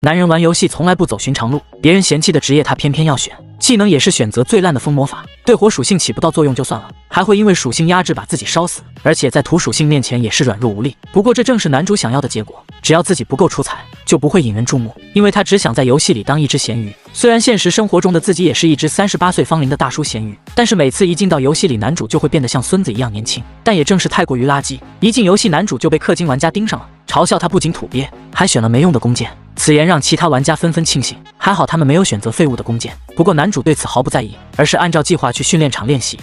男人玩游戏从来不走寻常路，别人嫌弃的职业他偏偏要选，技能也是选择最烂的风魔法，对火属性起不到作用就算了，还会因为属性压制把自己烧死，而且在土属性面前也是软弱无力。不过这正是男主想要的结果，只要自己不够出彩，就不会引人注目，因为他只想在游戏里当一只咸鱼。虽然现实生活中的自己也是一只38岁芳龄的大叔咸鱼，但是每次一进到游戏里，男主就会变得像孙子一样年轻。但也正是太过于垃圾，一进游戏男主就被氪金玩家盯上了，嘲笑他不仅土鳖，还选了没用的弓箭。此言让其他玩家纷纷庆幸，还好他们没有选择废物的弓箭。不过男主对此毫不在意，而是按照计划去训练场练习。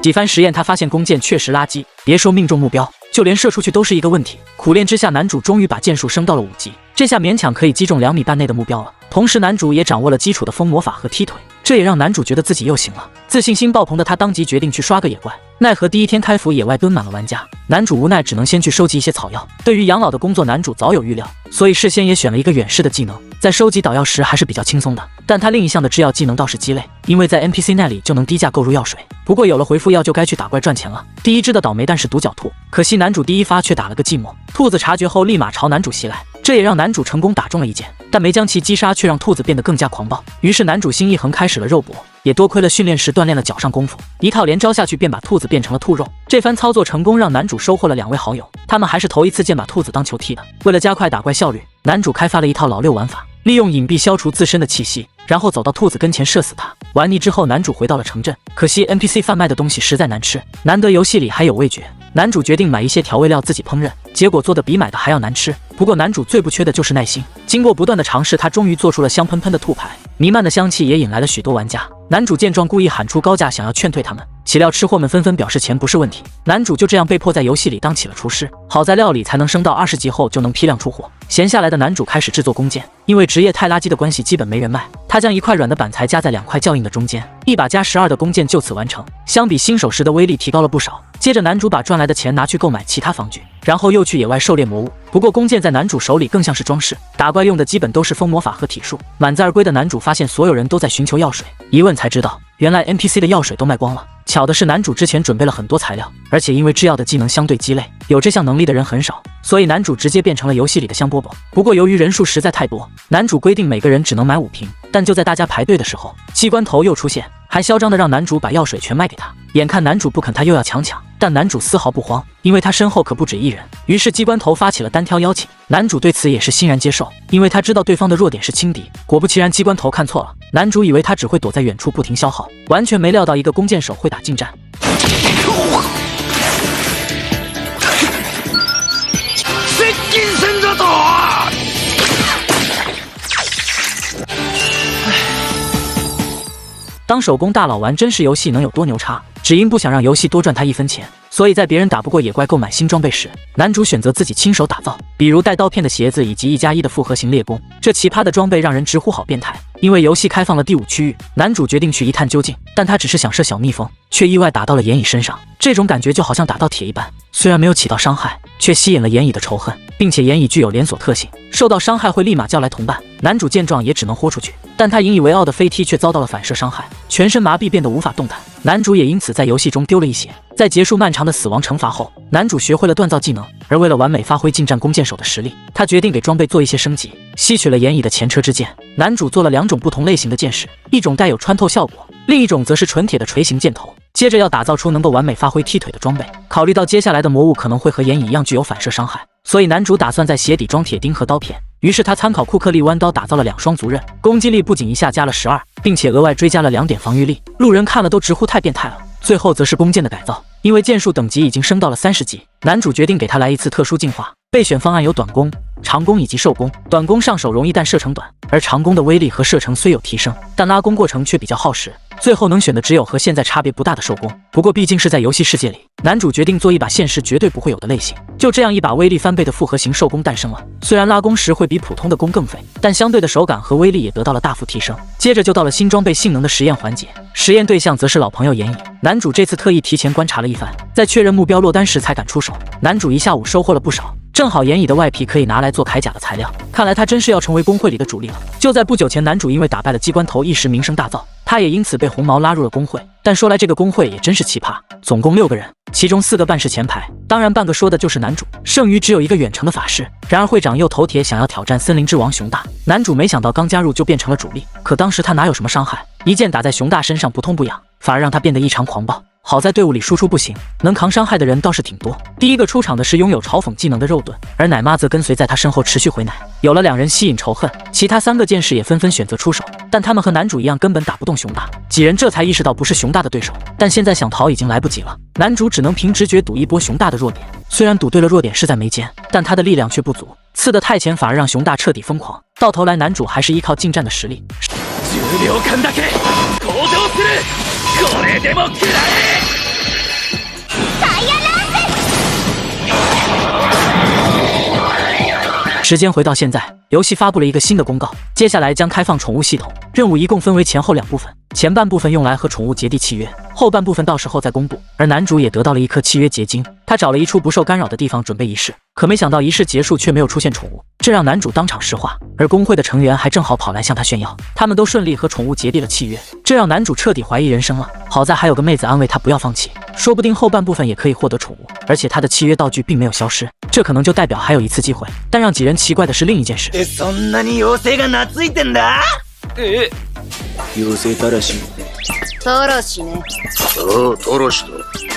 几番实验，他发现弓箭确实垃圾，别说命中目标，就连射出去都是一个问题。苦练之下，男主终于把箭术升到了5级，这下勉强可以击中2米半内的目标了。同时，男主也掌握了基础的风魔法和踢腿，这也让男主觉得自己又行了。自信心爆棚的他当即决定去刷个野怪，奈何第一天开服野外蹲满了玩家，男主无奈只能先去收集一些草药。对于养老的工作，男主早有预料，所以事先也选了一个远视的技能，在收集导药时还是比较轻松的。但他另一项的制药技能倒是鸡肋，因为在 NPC 那里就能低价购入药水。不过有了回复药就该去打怪赚钱了。第一只的倒霉蛋是独角兔，可惜男主第一发却打了个寂寞，兔子察觉后立马朝男主袭来，这也让男主成功打中了一箭，但没将其击杀，却让兔子变得更加狂暴。于是男主心一横，开始了肉搏，也多亏了训练时锻炼了脚上功夫，一套连招下去便把兔子变成了兔肉。这番操作成功让男主收获了2位好友，他们还是头一次见把兔子当球踢的。为了加快打怪效率，男主开发了一套老六玩法，利用隐蔽消除自身的气息，然后走到兔子跟前射死它。玩腻之后，男主回到了城镇，可惜 NPC 贩卖的东西实在难吃，难得游戏里还有味觉，男主决定买一些调味料自己烹饪，结果做的比买的还要难吃。不过男主最不缺的就是耐心，经过不断的尝试，他终于做出了香喷喷的兔排，弥漫的香气也引来了许多玩家。男主见状故意喊出高价想要劝退他们，岂料吃货们纷纷表示钱不是问题，男主就这样被迫在游戏里当起了厨师。好在料理才能升到20级后就能批量出货，闲下来的男主开始制作弓箭，因为职业太垃圾的关系基本没人卖，他将一块软的板材夹在2块较硬的中间，一把加12的弓箭就此完成，相比新手时的威力提高了不少。接着男主把赚来的钱拿去购买其他防具，然后又去野外狩猎魔物。不过弓箭在男主手里更像是装饰，打怪用的基本都是风魔法和体术。满载而归的男主发现所有人都在寻求药水，一问才知道原来 NPC 的药水都卖光了。巧的是男主之前准备了很多材料，而且因为制药的技能相对鸡肋，有这项能力的人很少，所以男主直接变成了游戏里的香饽饽。不过由于人数实在太多，男主规定每个人只能买5瓶，但就在大家排队的时候，机关头又出现，还嚣张的让男主把药水全卖给他。眼看男主不肯，他又要强抢，但男主丝毫不慌，因为他身后可不止一人。于是机关头发起了单挑邀请，男主对此也是欣然接受，因为他知道对方的弱点是轻敌。果不其然，机关头看错了，男主以为他只会躲在远处不停消耗，完全没料到一个弓箭手会打近战。当手工大佬玩真实游戏能有多牛叉？只因不想让游戏多赚他1分钱，所以在别人打不过野怪购买新装备时，男主选择自己亲手打造，比如带刀片的鞋子以及1+1的复合型猎弓。这奇葩的装备让人直呼好变态。因为游戏开放了第5区域，男主决定去一探究竟，但他只是想射小蜜蜂，却意外打到了岩蚁身上。这种感觉就好像打到铁一般，虽然没有起到伤害，却吸引了岩蚁的仇恨，并且岩蚁具有连锁特性，受到伤害会立马叫来同伴。男主见状也只能豁出去，但他引以为傲的飞踢却遭到了反射伤害，全身麻痹，变得无法动弹。男主也因此在游戏中丢了一血。在结束漫长的死亡惩罚后，男主学会了锻造技能，而为了完美发挥近战弓箭手的实力，他决定给装备做一些升级，吸取了岩蚁的前车之鉴。男主做了2种不同类型的箭矢，一种带有穿透效果，另一种则是纯铁的锤形箭头。接着要打造出能够完美发挥踢腿的装备，考虑到接下来的魔物可能会和岩蚁一样具有反射伤害，所以男主打算在鞋底装铁钉和刀片。于是他参考库克利弯刀打造了2双足刃，攻击力不仅一下加了12，并且额外追加了2点防御力，路人看了都直呼太变态了。最后则是弓箭的改造，因为箭术等级已经升到了30级，男主决定给他来一次特殊进化。备选方案有短弓、长弓以及瘦弓。短弓上手容易，但射程短，而长弓的威力和射程虽有提升，但拉弓过程却比较耗时。最后能选的只有和现在差别不大的瘦弓。不过毕竟是在游戏世界里，男主决定做一把现实绝对不会有的类型。就这样，一把威力翻倍的复合型瘦弓诞生了。虽然拉弓时会比普通的弓更费，但相对的手感和威力也得到了大幅提升。接着就到了新装备性能的实验环节，实验对象则是老朋友岩蚁。男主这次特意提前观察了一番，在确认目标落单时才敢出手。男主一下午收获了不少，正好岩蚁的外皮可以拿来做铠甲的材料，看来他真是要成为工会里的主力了。就在不久前，男主因为打败了机关头，一时名声大噪。他也因此被红毛拉入了工会。但说来这个工会也真是奇葩，总共6个人，其中4个办事前排，当然半个说的就是男主，剩余只有一个远程的法师。然而会长又头铁想要挑战森林之王熊大，男主没想到刚加入就变成了主力，可当时他哪有什么伤害，一剑打在熊大身上不痛不痒，反而让他变得异常狂暴。好在队伍里输出不行，能扛伤害的人倒是挺多。第一个出场的是拥有嘲讽技能的肉盾，而奶妈则跟随在他身后持续回奶。有了2人吸引仇恨，其他3个剑士也纷纷选择出手，但他们和男主一样根本打不动熊大。几人这才意识到不是熊大的对手，但现在想逃已经来不及了。男主只能凭直觉赌一波熊大的弱点，虽然赌对了弱点势在眉间，但他的力量却不足，刺得太前反而让熊大彻底疯狂。到头来男主还是依靠近战的实力。时间回到现在，游戏发布了一个新的公告，接下来将开放宠物系统，任务一共分为前后2部分，前半部分用来和宠物结缔契约，后半部分到时候再公布。而男主也得到了一颗契约结晶，他找了一处不受干扰的地方准备仪式，可没想到仪式结束却没有出现宠物，这让男主当场石化。而工会的成员还正好跑来向他炫耀，他们都顺利和宠物结缔了契约，这让男主彻底怀疑人生了。好在还有个妹子安慰他不要放弃，说不定后半部分也可以获得宠物，而且他的契约道具并没有消失，这可能就代表还有一次机会。但让几人奇怪的是另一件事。そんなに妖精が懐いてんだ？妖精たらし。たらしね。そう、たらしだ。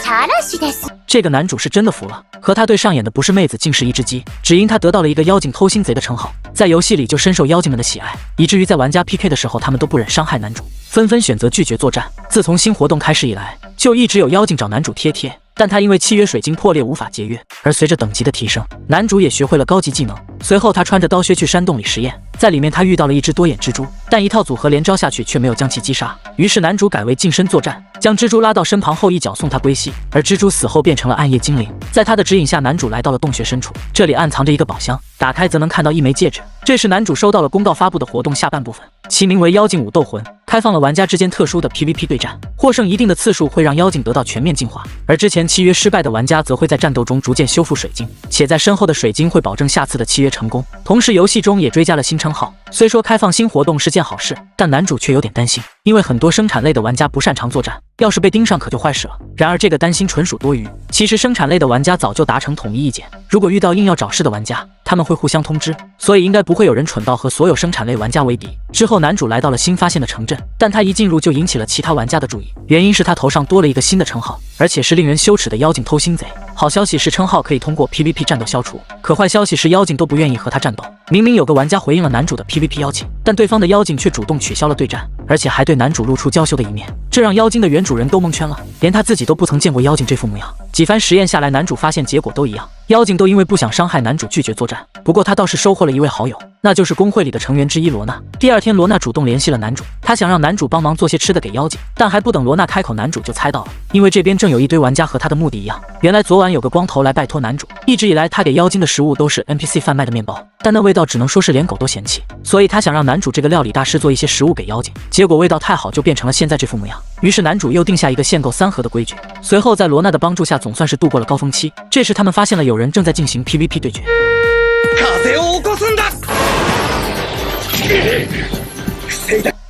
たらしです。这个男主是真的服了，和他对上眼的不是妹子，竟是一只鸡。只因他得到了一个妖精偷心贼的称号，在游戏里就深受妖精们的喜爱，以至于在玩家 PK 的时候，他们都不忍伤害男主，纷纷选择拒绝作战。自从新活动开始以来，就一直有妖精找男主贴贴，但他因为契约水晶破裂无法节约。而随着等级的提升，男主也学会了高级技能。随后他穿着刀靴去山洞里实验，在里面他遇到了一只多眼蜘蛛，但一套组合连招下去却没有将其击杀。于是男主改为近身作战，将蜘蛛拉到身旁后一脚送他归西。而蜘蛛死后变成了暗夜精灵，在他的指引下，男主来到了洞穴深处，这里暗藏着一个宝箱，打开则能看到一枚戒指。这时男主收到了公告发布的活动下半部分，其名为妖精武斗魂，开放了玩家之间特殊的 PVP 对战，获胜一定的次数会让妖精得到全面进化，而之前契约失败的玩家则会在战斗中逐渐修复水晶，且在身后的水晶会保证下次的契约成功。同时游戏中也追加了新称号，虽说开放新活动是件好事，但男主却有点担心，因为很多生产类的玩家不擅长作战，要是被盯上可就坏事了。然而这个担心纯属多余，其实生产类的玩家早就达成统一意见，如果遇到硬要找事的玩家，他们会互相通知，所以应该不会有人蠢到和所有生产类玩家为敌。之后男主来到了新发现的城镇，但他一进入就引起了其他玩家的注意，原因是他头上多了一个新的称号，而且是令人羞耻的妖精偷心贼。好消息是称号可以通过 PVP 战斗消除，可坏消息是妖精都不愿意和他战斗。明明有个玩家回应了男主的 PVP 邀请，但对方的妖精却主动取消了对战，而且还对男主露出娇羞的一面，这让妖精的原主人都蒙圈了，连他自己都不曾见过妖精这副模样。几番实验下来，男主发现结果都一样，妖精都因为不想伤害男主拒绝作战。不过他倒是收获了一位好友，那就是工会里的成员之一罗娜。第二天罗娜主动联系了男主，他想让男主帮忙做些吃的给妖精，但还不等罗娜开口，男主就猜到了，因为这边正有一堆玩家和他的目的一样。原来昨晚有个光头来拜托男主，一直以来他给妖精的食物都是 NPC 贩卖的面包，但那味道只能说是连狗都嫌弃，所以他想让男主这个料理大师做一些食物给妖精，结果味道太好就变成了现在这副模样。于是男主又定下一个限购3盒的规矩，随后在罗娜的帮助下总算是度过了高峰期。这时他们发现了有人正在进行 PVP 对决。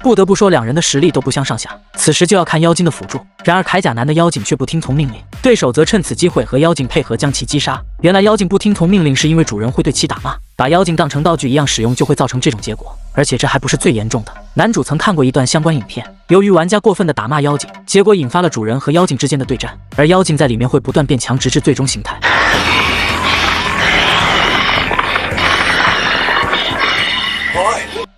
不得不说两人的实力都不相上下，此时就要看妖精的辅助。然而铠甲男的妖精却不听从命令，对手则趁此机会和妖精配合将其击杀。原来妖精不听从命令是因为主人会对其打骂，把妖精当成道具一样使用就会造成这种结果，而且这还不是最严重的。男主曾看过一段相关影片，由于玩家过分的打骂妖精，结果引发了主人和妖精之间的对战，而妖精在里面会不断变强，直至最终形态。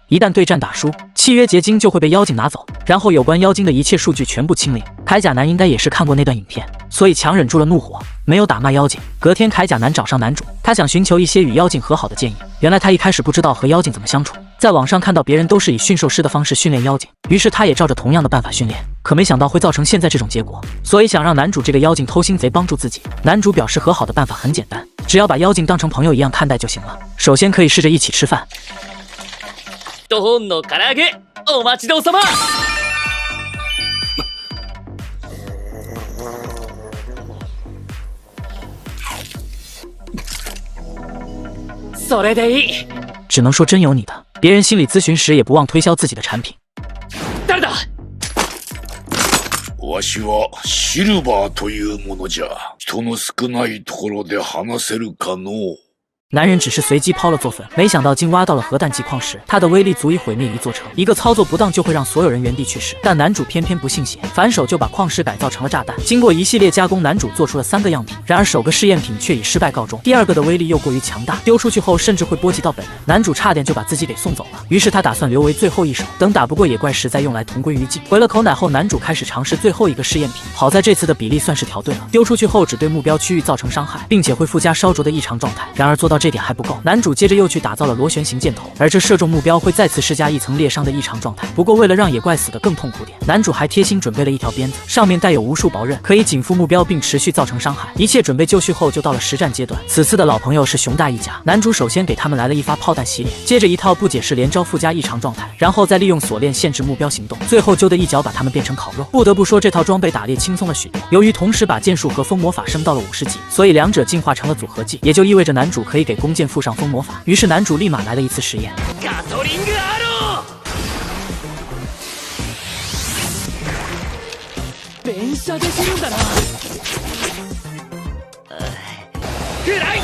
一旦对战打输，契约结晶就会被妖精拿走，然后有关妖精的一切数据全部清零。铠甲男应该也是看过那段影片，所以强忍住了怒火，没有打骂妖精。隔天铠甲男找上男主，他想寻求一些与妖精和好的建议。原来他一开始不知道和妖精怎么相处，在网上看到别人都是以驯兽师的方式训练妖精，于是他也照着同样的办法训练，可没想到会造成现在这种结果，所以想让男主这个妖精偷心贼帮助自己。男主表示和好的办法很简单，只要把妖精当成朋友一样看待就行了。首先可以试着一起吃饭。1本の唐揚げお待ちどうさま。それでいい。只能说真有你的，别人心理咨询时也不忘推销自己的产品。誰だ？わしはシルバーというものじゃ。人の少ないところで話せるかのう。男人只是随机抛了座粉，没想到竟挖到了核弹级矿石，它的威力足以毁灭一座城，一个操作不当就会让所有人原地去世。但男主偏偏不信邪，反手就把矿石改造成了炸弹。经过一系列加工，男主做出了3个样品，然而首个试验品却以失败告终。第2个的威力又过于强大，丢出去后甚至会波及到本人，男主差点就把自己给送走了。于是他打算留为最后一手，等打不过野怪时再用来同归于尽。回了口奶后，男主开始尝试最后一个试验品。好在这次的比例算是调对了，丢出去后只对目标区域造成伤害，并且会附加烧灼的异常状态。然而做到这点还不够，男主接着又去打造了螺旋形箭头，而这射中目标会再次施加一层裂伤的异常状态。不过为了让野怪死得更痛苦点，男主还贴心准备了一条鞭子，上面带有无数薄刃，可以紧缚目标并持续造成伤害。一切准备就绪后，就到了实战阶段。此次的老朋友是熊大一家，男主首先给他们来了一发炮弹洗脸，接着一套不解释连招附加异常状态，然后再利用锁链限制目标行动，最后揪的一脚把他们变成烤肉。不得不说这套装备打猎轻松了许多。由于同时把剑术和风魔法升到了50级，所以两者进化成了组合技，也就意味着男主可以给弓箭附上风魔法。于是男主立马来了一次实验。ガトリングアロー。連射できるんだな。フライ。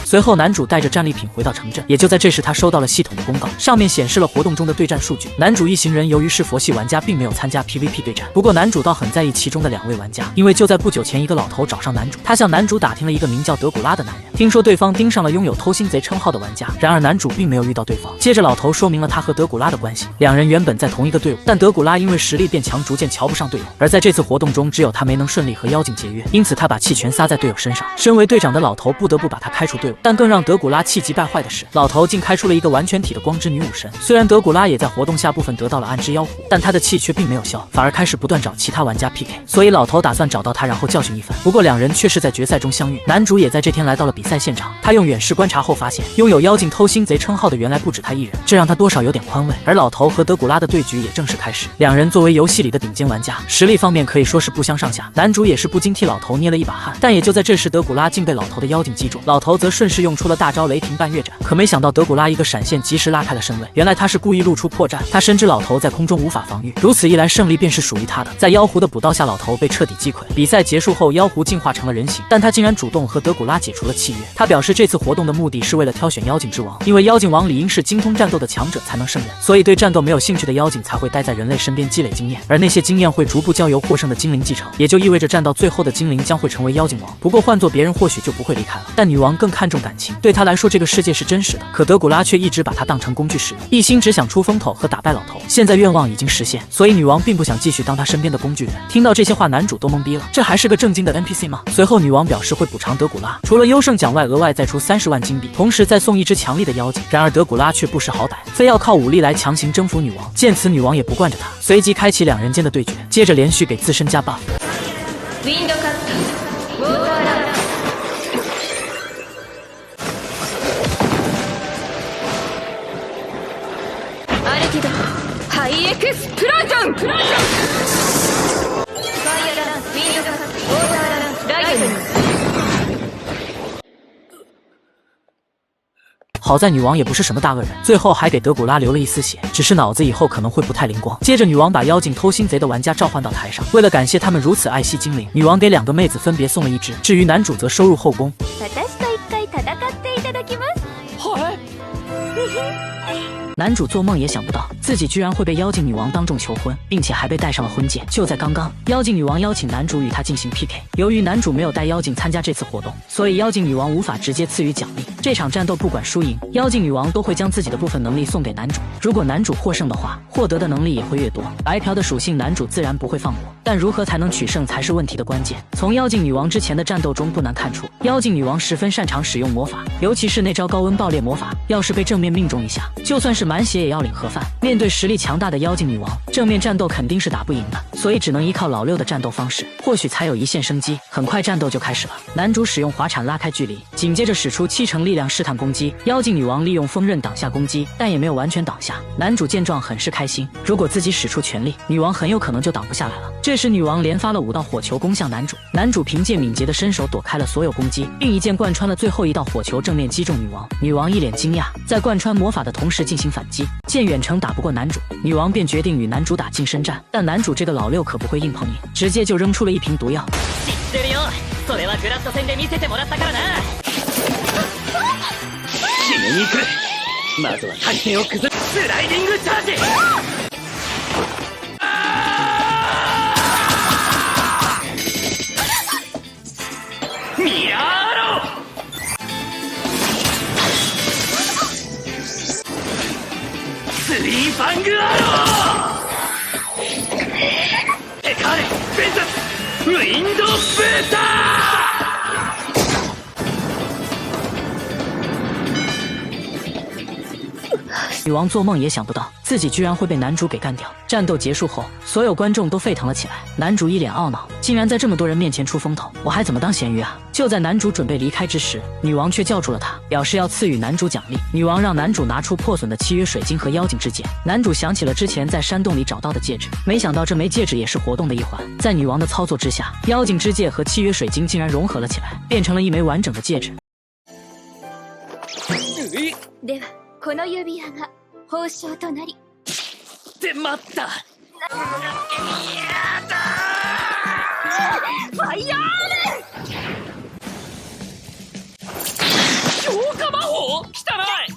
随后，男主带着战利品回到城镇，也就在这时，他收到了系统的公告，上面显示了活动中的对战数据。男主一行人由于是佛系玩家，并没有参加 PVP 对战。不过，男主倒很在意其中的2位玩家，因为就在不久前，一个老头找上男主，他向男主打听了一个名叫德古拉的男人，听说对方盯上了拥有偷心贼称号的玩家。然而，男主并没有遇到对方。接着，老头说明了他和德古拉的关系，2人原本在同一个队伍，但德古拉因为实力变强，逐渐瞧不上队友。而在这次活动中，只有他没能顺利和妖精结约，因此他把气全撒在队友身上。身为队长的老头不得不把他开除队伍。但更让德古拉气急败坏的是，老头竟开出了一个完全体的光之女武神。虽然德古拉也在活动下部分得到了暗之妖狐，但他的气却并没有消，反而开始不断找其他玩家 PK。所以老头打算找到他，然后教训一番。不过2人却是在决赛中相遇，男主也在这天来到了比赛现场。他用远视观察后发现，拥有妖精偷心贼称号的原来不止他一人，这让他多少有点宽慰。而老头和德古拉的对局也正式开始。2人作为游戏里的顶尖玩家，实力方面可以说是不相上下。男主也是不禁替老头捏了一把汗。但也就在这时，德古拉竟被老头的妖精击中，老头则顺势用出了大招雷霆半月斩。可没想到德古拉一个闪现，及时拉开了身位。原来他是故意露出破绽，他深知老头在空中无法防御，如此一来胜利便是属于他的。在妖狐的补刀下，老头被彻底击溃。比赛结束后，妖狐进化成了人形，但他竟然主动和德古拉解除了契约。他表示这次活动的目的是为了挑选妖精之王，因为妖精王理应是精通战斗的强者才能胜任，所以对战斗没有兴趣的妖精才会待在人类身边积累经验，而那些经验会逐步交由获胜的精灵继承，也就意味着战到最后的精灵将会成为妖精王。不过换做别人或许就不会离开了，但女王更看重感情，对她来说这个世界是真实的，可德古拉却一直把她当成工具使用，一心只想出风头和打败老头。现在愿望已经实现，所以女王并不想继续当她身边的工具人。听到这些话，男主都懵逼了，这还是个正经的 NPC 吗？随后女王表示会补偿德古拉，除了优胜奖外，额外再出30万金币，同时再送一只强力的妖精。然而德古拉却不识好歹，非要靠武力来强行征服女王。见此，女王也不惯着他，随即开启2人间的对决，接着连续给自身加 buff。ハイエクスプロージョンファイアランウィンドカットウォーターランライトニング。好在女王也不是什么大恶人，最后还给德古拉留了一丝血，只是脑子以后可能会不太灵光。接着女王把妖精偷心贼的玩家召唤到台上，为了感谢他们如此爱惜精灵，女王给2个妹子分别送了一只，至于男主则收入后宫。男主做梦也想不到，自己居然会被妖精女王当众求婚，并且还被戴上了婚戒。就在刚刚，妖精女王邀请男主与她进行 PK。由于男主没有带妖精参加这次活动，所以妖精女王无法直接赐予奖励。这场战斗不管输赢，妖精女王都会将自己的部分能力送给男主。如果男主获胜的话，获得的能力也会越多。白嫖的属性，男主自然不会放过，但如何才能取胜才是问题的关键。从妖精女王之前的战斗中不难看出，妖精女王十分擅长使用魔法，尤其是那招高温爆裂魔法，要是被正面命中一下，就算是满血也要领盒饭。面对实力强大的妖精女王，正面战斗肯定是打不赢的，所以只能依靠老六的战斗方式，或许才有一线生机。很快战斗就开始了，男主使用滑铲拉开距离，紧接着使出70%力量试探攻击，妖精女王利用锋刃挡下攻击，但也没有完全挡下。男主见状很是开心，如果自己使出全力，女王很有可能就挡不下来了。这时女王连发了5道火球攻向男主，男主凭借敏捷的身手躲开了所有攻击，并一剑贯穿了最后1道火球，正面击中女王。女王一脸惊讶，在贯穿魔法的同时进行反击，剑远程打不不过男主，女王便决定与男主打近身战。但男主这个老六可不会硬碰硬，直接就扔出了一瓶毒药。知ってるよ。それはグラッド戦で見せてもらったからな。決めに行く。まずは体勢を崩すスライディングチャージ。ミラーアロー。スリーファングアロー。エカーレベンタスウィンドブーター。女王做梦也想不到，自己居然会被男主给干掉。战斗结束后，所有观众都沸腾了起来。男主一脸懊恼，竟然在这么多人面前出风头，我还怎么当咸鱼啊？就在男主准备离开之时，女王却叫住了他，表示要赐予男主奖励。女王让男主拿出破损的契约水晶和妖精之戒。男主想起了之前在山洞里找到的戒指，没想到这枚戒指也是活动的一环。在女王的操作之下，妖精之戒和契约水晶竟然融合了起来，变成了一枚完整的戒指。ではこの指輪が報酬となり。って待った。ファイヤー強化魔法汚い。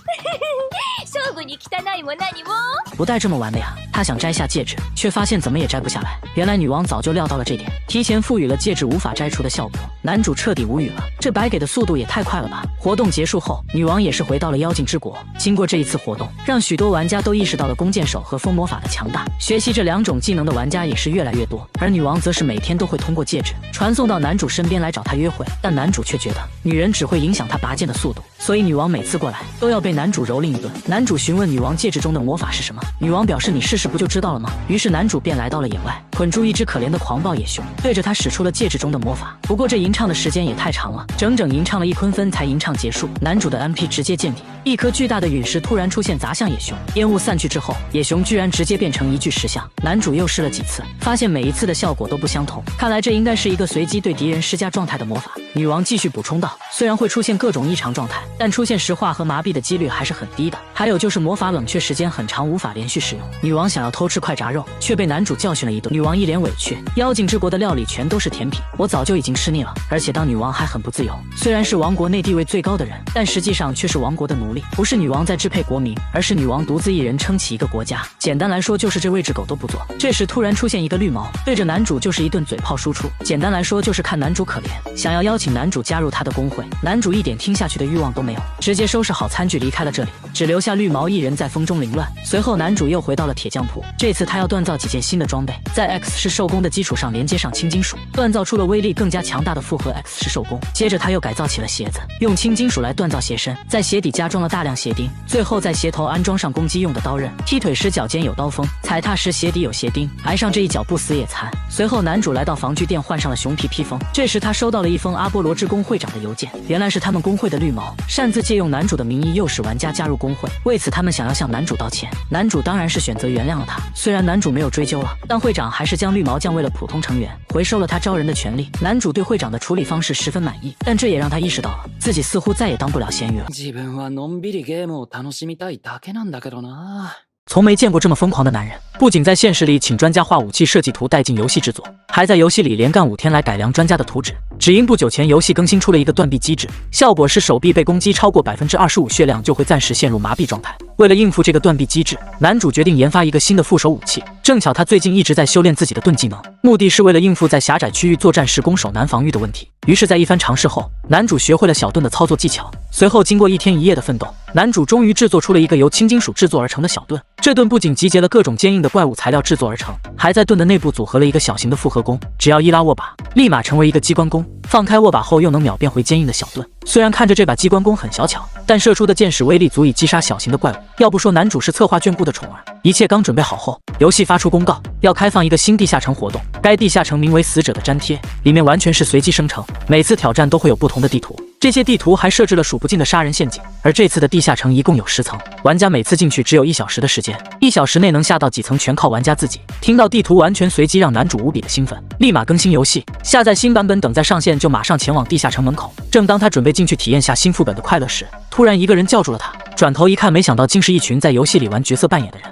勝負に汚いも何も。不带这么玩的呀！他想摘下戒指，却发现怎么也摘不下来。原来女王早就料到了这点，提前赋予了戒指无法摘除的效果。男主彻底无语了，这白给的速度也太快了吧！活动结束后，女王也是回到了妖精之国。经过这一次活动，让许多玩家都意识到了弓箭手和风魔法的强大。学习这两种技能的玩家也是越来越多，而女王则是每天都会通过戒指传送到男主身边来找他约会。但男主却觉得女人只会影响他拔剑的速度，所以女王每次过来都要被男主蹂躏一顿。男主询问女王戒指中的魔法是什么，女王表示你试试不就知道了吗？于是男主便来到了野外，捆住一只可怜的狂暴野熊，对着他使出了戒指中的魔法。不过这吟唱的时间也太长了，整整吟唱了1昆分才吟唱结束。男主的 MP 直接见底，一颗巨大的陨石突然出现砸向野熊，烟雾散去之后，野熊居然直接变成一具石像。男主又试了几次，发现每一次的效果都不相同，看来这应该是一个随机对敌人施加状态的魔法。女王继续补充道，虽然会出现各种异常状态，但出现石化和麻痹的几率还是很低的。还有就是魔法冷却时间很长，无法连续使用。女王想要偷吃快炸肉，却被男主教训了一顿。女王一脸委屈，妖精之国的料理全都是甜品，我早就已经吃腻了，而且当女王还很不自由。虽然是王国内地位最高的人，但实际上却是王国的奴隶。不是女王在支配国民，而是女王独自一人撑起一个国家。简单来说，就是这位置狗都不做。这时突然出现一个绿毛，对着男主就是一顿嘴炮输出。简单来说，就是看男主可怜，想要邀请男主加入他的工会。男主一点听下去的欲望都没有，直接收拾好餐具离开了这里，只留下绿毛一人在风中凌乱。随后男主又回到了铁匠铺，这次他要锻造几件新的装备，在 X 式手工的基础上连接上轻金属，锻造出了威力更加强大的复合 X 式手工。接着他又改造起了鞋子，用轻金属来锻造鞋身，在鞋底加装了大量鞋钉，最后在鞋头安装上攻击用的刀刃，踢腿时脚尖有刀锋，踩踏时鞋底有鞋钉，挨上这一脚不死也残。随后男主来到防具店换上了熊皮披风，这时他收到了一封阿波罗之宫会长的邮件，原来是他们工会的绿毛擅自借用男主的名义诱使玩家加入工会，为此他们想要向男主道歉。男主当然是选择原谅了他，虽然男主没有追究了，但会长还是将绿毛降为了普通成员，回收了他招人的权利。男主对会长的处理方式十分满意，但这也让他意识到了自己似乎再也当不了咸鱼了。自分はのんびりゲームを楽しみたいだけなんだけどな。从没见过这么疯狂的男人，不仅在现实里请专家画武器设计图带进游戏制作，还在游戏里连干5天来改良专家的图纸。只因不久前游戏更新出了一个断臂机制，效果是手臂被攻击超过 25% 血量就会暂时陷入麻痹状态。为了应付这个断臂机制，男主决定研发一个新的副手武器。正巧他最近一直在修炼自己的盾技能，目的是为了应付在狭窄区域作战时攻守难防御的问题。于是在一番尝试后，男主学会了小盾的操作技巧。随后经过1天1夜的奋斗，男主终于制作出了一个由轻金属制作而成的小盾。这盾不仅集结了各种坚硬的怪物材料制作而成，还在盾的内部组合了一个小型的复合弓，只要一拉握把，立马成为一个机关弓，放开握把后又能秒变回坚硬的小盾。虽然看着这把机关弓很小巧，但射出的箭矢威力足以击杀小型的怪物。要不说男主是策划眷顾的宠儿。一切刚准备好后，游戏发出公告，要开放一个新地下城活动。该地下城名为死者的粘贴，里面完全是随机生成，每次挑战都会有不同的地图。这些地图还设置了数不尽的杀人陷阱，而这次的地下城一共有10层，玩家每次进去只有1小时的时间，1小时内能下到几层全靠玩家自己。听到地图完全随机，让男主无比的兴奋，立马更新游戏，下载新版本，等在上线就马上前往地下城门口。正当他准备进去体验下新副本的快乐时，突然一个人叫住了他，转头一看，没想到竟是一群在游戏里玩角色扮演的人。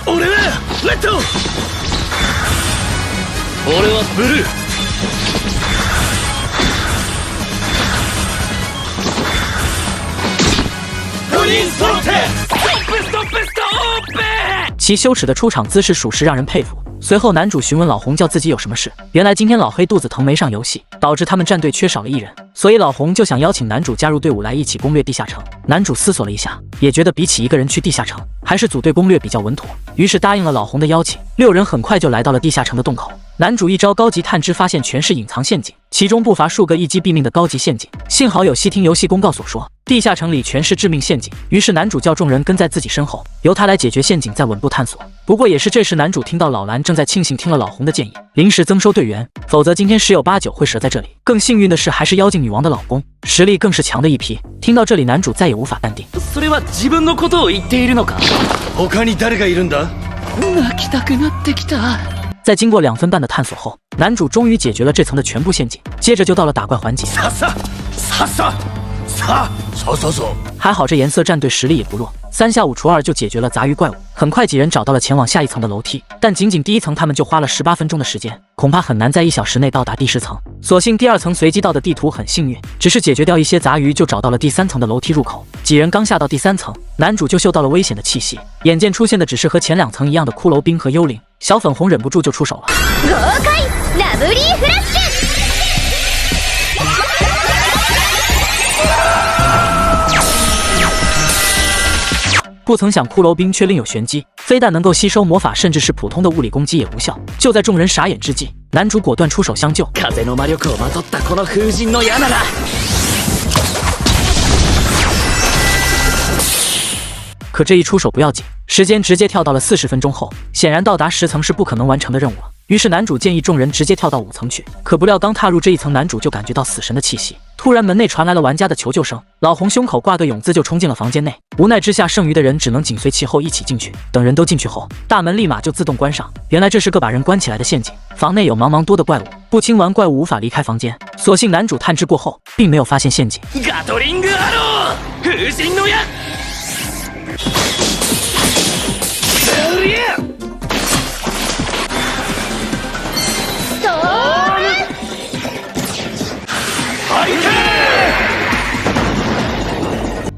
俺はレッド。俺はブルー。グリーン揃ってストップストップストップ。其羞耻的出场姿势属实让人佩服。随后男主询问老红教自己有什么事，原来今天老黑肚子疼没上游戏，导致他们战队缺少了一人，所以老红就想邀请男主加入队伍来一起攻略地下城。男主思索了一下，也觉得比起一个人去地下城，还是组队攻略比较稳妥，于是答应了老红的邀请。6人很快就来到了地下城的洞口。男主一招高级探知发现全是隐藏陷阱，其中不乏数个一击毙命的高级陷阱。幸好有细听游戏公告所说，地下城里全是致命陷阱，于是男主叫众人跟在自己身后，由他来解决陷阱，再稳步探索。不过也是这时，男主听到老蓝正在庆幸听了老红的建议，临时增收队员，否則今天10有8九会折在这里。更幸运的是，还是妖精女王的老公，实力更是强的一批。听到这里，男主再也无法淡定。それは自分のことを言っているのか。他に誰がいるんだ？泣きたくなってきた。在经过2分半的探索后，男主终于解决了这层的全部陷阱，接着就到了打怪环节。还好这颜色战队实力也不弱，3下5除2就解决了杂鱼怪物。很快几人找到了前往下一层的楼梯，但仅仅第1层他们就花了18分钟的时间，恐怕很难在1小时内到达第10层。所幸第2层随机到的地图很幸运，只是解决掉一些杂鱼就找到了第3层的楼梯入口。几人刚下到第3层，男主就嗅到了危险的气息，眼见出现的只是和前2层一样的骷髅兵和幽灵，小粉红忍不住就出手了。豪快ラブリーフラッシュ。不曾想骷髅兵却另有玄机，非但能够吸收魔法，甚至是普通的物理攻击也无效。就在众人傻眼之际，男主果断出手相救。風の魔力をまとったこの風神の矢なら。可这一出手不要紧，时间直接跳到了40分钟后，显然到达10层是不可能完成的任务了。于是男主建议众人直接跳到5层去，可不料刚踏入这一层，男主就感觉到死神的气息。突然门内传来了玩家的求救声，老红胸口挂个勇字就冲进了房间内，无奈之下剩余的人只能紧随其后一起进去。等人都进去后，大门立马就自动关上，原来这是个把人关起来的陷阱。房内有茫茫多的怪物，不清完怪物无法离开房间，所幸男主探知过后并没有发现陷阱。ガトリングアロー風神の矢。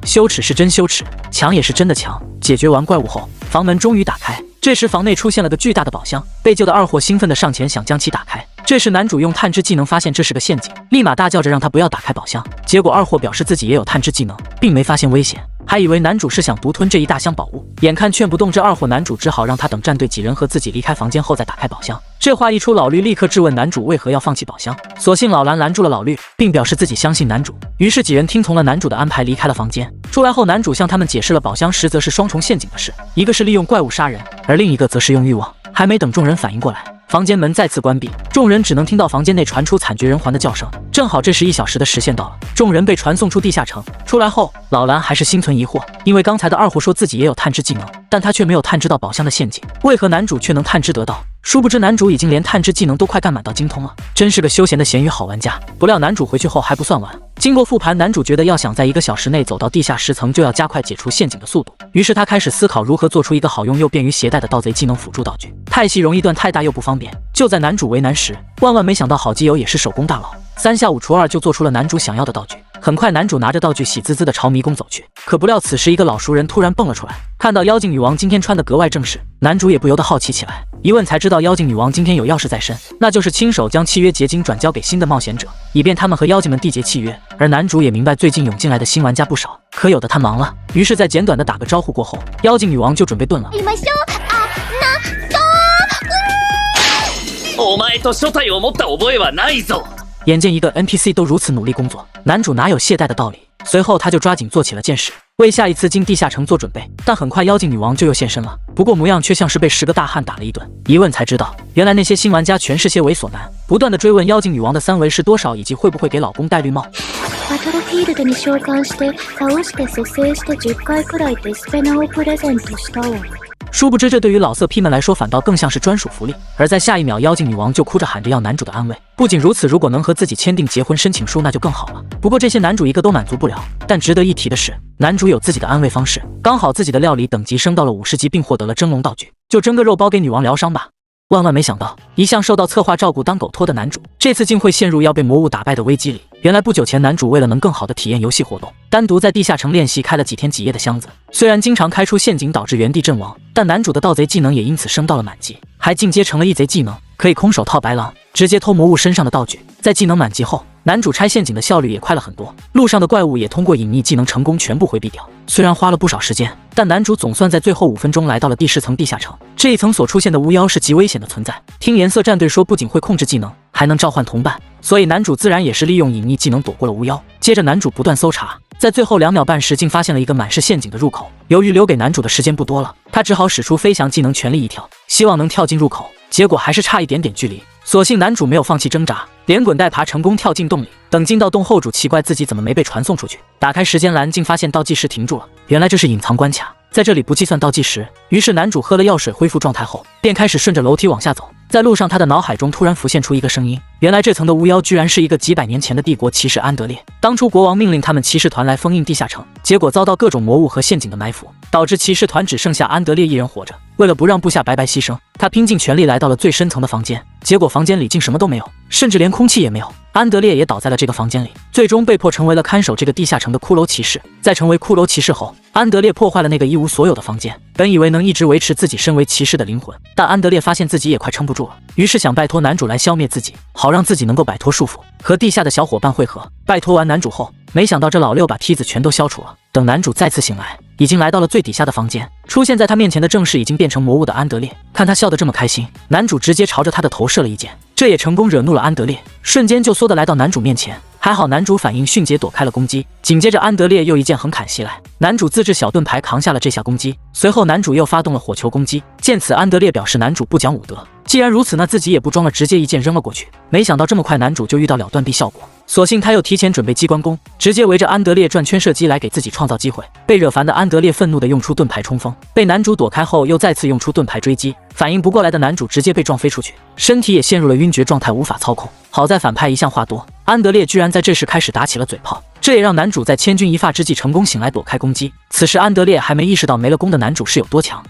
羞耻是真羞耻，强也是真的强。解决完怪物后，房门终于打开。这时房内出现了个巨大的宝箱，被救的二货兴奋地上前想将其打开。这时男主用探知技能发现这是个陷阱，立马大叫着让他不要打开宝箱。结果二货表示自己也有探知技能，并没发现危险，还以为男主是想独吞这一大箱宝物。眼看劝不动这二货，男主只好让他等战队几人和自己离开房间后再打开宝箱。这话一出，老绿立刻质问男主为何要放弃宝箱，所幸老蓝拦住了老绿，并表示自己相信男主。于是几人听从了男主的安排离开了房间。出来后，男主向他们解释了宝箱实则是双重陷阱的事，一个是利用怪物杀人，而另一个则是用欲望。还没等众人反应过来，房间门再次关闭，众人只能听到房间内传出惨绝人寰的叫声。正好这时1小时的时限到了，众人被传送出地下城。出来后，老蓝还是心存疑惑，因为刚才的二货说自己也有探知技能，但他却没有探知到宝箱的陷阱，为何男主却能探知得到？殊不知男主已经连探知技能都快干满到精通了，真是个休闲的咸鱼好玩家。不料男主回去后还不算完，经过复盘，男主觉得要想在1个小时内走到地下10层，就要加快解除陷阱的速度。于是他开始思考如何做出一个好用又便于携带的盗贼技能辅助道具。太细容易断，太大又不方便。就在男主为难时，万万没想到好基友也是手工大佬，3下5除2就做出了男主想要的道具。很快男主拿着道具喜滋滋的朝迷宫走去，可不料此时一个老熟人突然蹦了出来。看到妖精女王今天穿的格外正式，男主也不由得好奇起来。一问才知道妖精女王今天有要事在身，那就是亲手将契约结晶转交给新的冒险者，以便他们和妖精们缔结契约。而男主也明白最近涌进来的新玩家不少，可有的他忙了，于是在简短的打个招呼过后，妖精女王就准备遁了。お前と初体を持った覚えはないぞ。眼见一个 NPC 都如此努力工作，男主哪有懈怠的道理？随后他就抓紧做起了剑士，为下一次进地下城做准备。但很快妖精女王就又现身了，不过模样却像是被10个大汉打了一顿。一问才知道，原来那些新玩家全是些猥琐男，不断的追问妖精女王的3维是多少，以及会不会给老公戴绿帽。バトルフィールドに召喚して倒して蘇生して10回くらいデスペナをプレゼントしたわ。殊不知这对于老色批们来说反倒更像是专属福利。而在下一秒，妖精女王就哭着喊着要男主的安慰。不仅如此，如果能和自己签订结婚申请书，那就更好了。不过这些男主一个都满足不了。但值得一提的是，男主有自己的安慰方式，刚好自己的料理等级升到了50级，并获得了蒸笼道具，就蒸个肉包给女王疗伤吧。万万没想到，一向受到策划照顾当狗托的男主，这次竟会陷入要被魔物打败的危机里。原来不久前，男主为了能更好的体验游戏活动，单独在地下城练习开了几天几夜的箱子。虽然经常开出陷阱导致原地阵亡，但男主的盗贼技能也因此升到了满级，还进阶成了异贼技能，可以空手套白狼，直接偷魔物身上的道具。在技能满级后，男主拆陷阱的效率也快了很多，路上的怪物也通过隐匿技能成功全部回避掉。虽然花了不少时间，但男主总算在最后5分钟来到了第10层地下城。这一层所出现的巫妖是极危险的存在，听颜色战队说不仅会控制技能，还能召唤同伴，所以男主自然也是利用隐匿技能躲过了巫妖。接着男主不断搜查，在最后2秒半时竟发现了一个满是陷阱的入口。由于留给男主的时间不多了，他只好使出飞翔技能全力一跳，希望能跳进入口，结果还是差一点点距离。所幸男主没有放弃挣扎，连滚带爬成功跳进洞里。等进到洞后，主奇怪自己怎么没被传送出去，打开时间栏竟发现倒计时停住了，原来这是隐藏关卡，在这里不计算倒计时。于是男主喝了药水恢复状态后，便开始顺着楼梯往下走。在路上，他的脑海中突然浮现出一个声音，原来这层的巫妖居然是一个几百年前的帝国骑士安德烈。当初国王命令他们骑士团来封印地下城，结果遭到各种魔物和陷阱的埋伏，导致骑士团只剩下安德烈一人活着。为了不让部下白白牺牲，他拼尽全力来到了最深层的房间，结果房间里竟什么都没有，甚至连空气也没有。安德烈也倒在了这个房间里，最终被迫成为了看守这个地下城的骷髅骑士。在成为骷髅骑士后，安德烈破坏了那个一无所有的房间，本以为能一直维持自己身为骑士的灵魂，但安德烈发现自己也快撑不住了，于是想拜托男主来消灭自己，好让自己能够摆脱束缚，和地下的小伙伴会合。拜托完男主后，没想到这老六把梯子全都消除了。等男主再次醒来，已经来到了最底下的房间，出现在他面前的正是已经变成魔物的安德烈。看他笑得这么开心，男主直接朝着他的头射了一箭，这也成功惹怒了安德烈，瞬间就缩地来到男主面前。还好男主反应迅捷，躲开了攻击。紧接着安德烈又一剑横砍袭来，男主自制小盾牌扛下了这下攻击。随后男主又发动了火球攻击，见此安德烈表示男主不讲武德，既然如此，那自己也不装了，直接一剑扔了过去。没想到这么快男主就遇到了断臂效果，所幸他又提前准备机关弓，直接围着安德烈转圈射击来给自己创造机会。被惹烦的安德烈愤怒地用出盾牌冲锋，被男主躲开后又再次用出盾牌追击，反应不过来的男主直接被撞飞出去，身体也陷入了晕厥状态，无法操控。好在反派一向话多，安德烈居然在这时开始打起了嘴炮，这也让男主在千钧一发之际成功醒来躲开攻击。此时安德烈还没意识到没了弓的男主是有多强。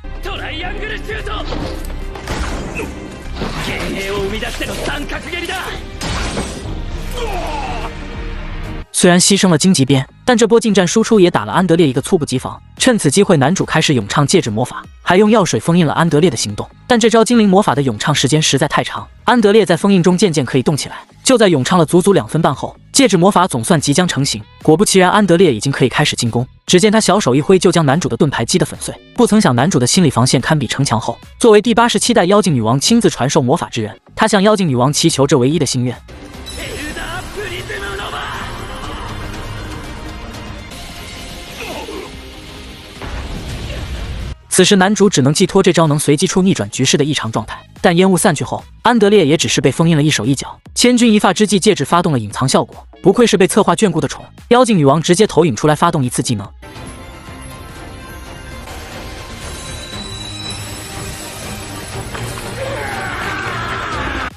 虽然牺牲了荆棘鞭，但这波近战输出也打了安德烈一个猝不及防。趁此机会，男主开始咏唱戒指魔法，还用药水封印了安德烈的行动。但这招精灵魔法的咏唱时间实在太长，安德烈在封印中渐渐可以动起来。就在咏唱了足足2分半后，戒指魔法总算即将成型。果不其然，安德烈已经可以开始进攻。只见他小手一挥，就将男主的盾牌击得粉碎。不曾想，男主的心理防线堪比城墙后，作为第87代妖精女王亲自传授魔法之人，他向妖精女王祈求这唯一的心愿。此时男主只能寄托这招能随机出逆转局势的异常状态，但烟雾散去后，安德烈也只是被封印了一手一脚。千钧一发之际，戒指发动了隐藏效果，不愧是被策划眷顾的宠。妖精女王直接投影出来，发动一次技能。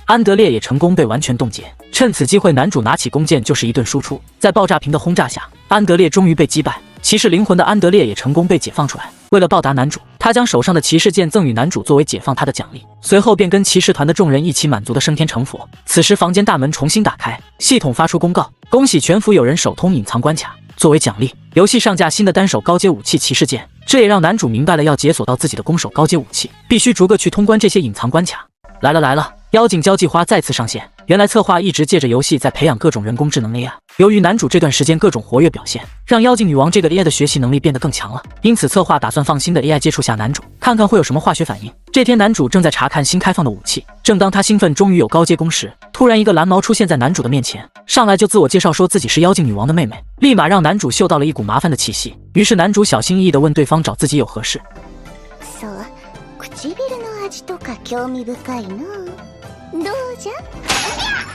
安德烈也成功被完全冻结。趁此机会，男主拿起弓箭就是一顿输出，在爆炸屏的轰炸下，安德烈终于被击败。骑士灵魂的安德烈也成功被解放出来。为了报答男主，他将手上的骑士剑赠予男主作为解放他的奖励，随后便跟骑士团的众人一起满足的升天成佛。此时房间大门重新打开，系统发出公告，恭喜全服有人首通隐藏关卡，作为奖励，游戏上架新的单手高阶武器骑士剑。这也让男主明白了，要解锁到自己的攻手高阶武器，必须逐个去通关这些隐藏关卡。来了，妖精交际花再次上线。原来策划一直借着游戏在培养各种人工智能 AI， 由于男主这段时间各种活跃表现，让妖精女王这个 AI 的学习能力变得更强了，因此策划打算放心的 AI 接触下男主，看看会有什么化学反应。这天男主正在查看新开放的武器，正当他兴奋终于有高阶攻时，突然一个蓝毛出现在男主的面前，上来就自我介绍说自己是妖精女王的妹妹，立马让男主嗅到了一股麻烦的气息。于是男主小心翼翼地问对方找自己有何事。